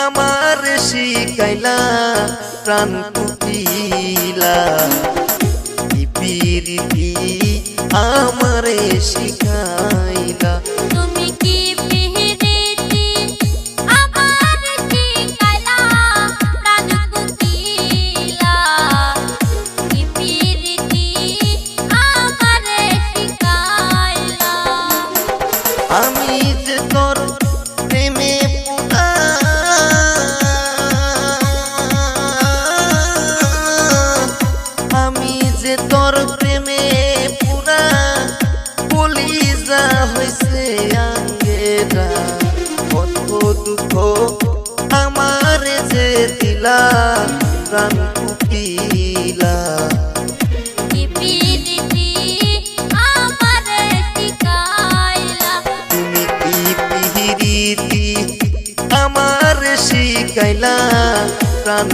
আমার শিখাইলা প্রাণ কুটিলা পিরিতি আমারে শিখাইলা তুমি কি পিরিতি আমার শিখাইলা প্রাণ কুটিলা পিরিতি আমারে শিখাইলা আমি যে তোর প্রেমে পুরা আমি যে তোর প্রেমে পুরা কলিজা হইছে আঙ্গেরা কত দুঃখ আমার যে দিলা প্রাণ কুটিলা পিরিতি আমারে শিখাইলা তুমি কি পিরিতি আমার শিখাইলা প্রাণ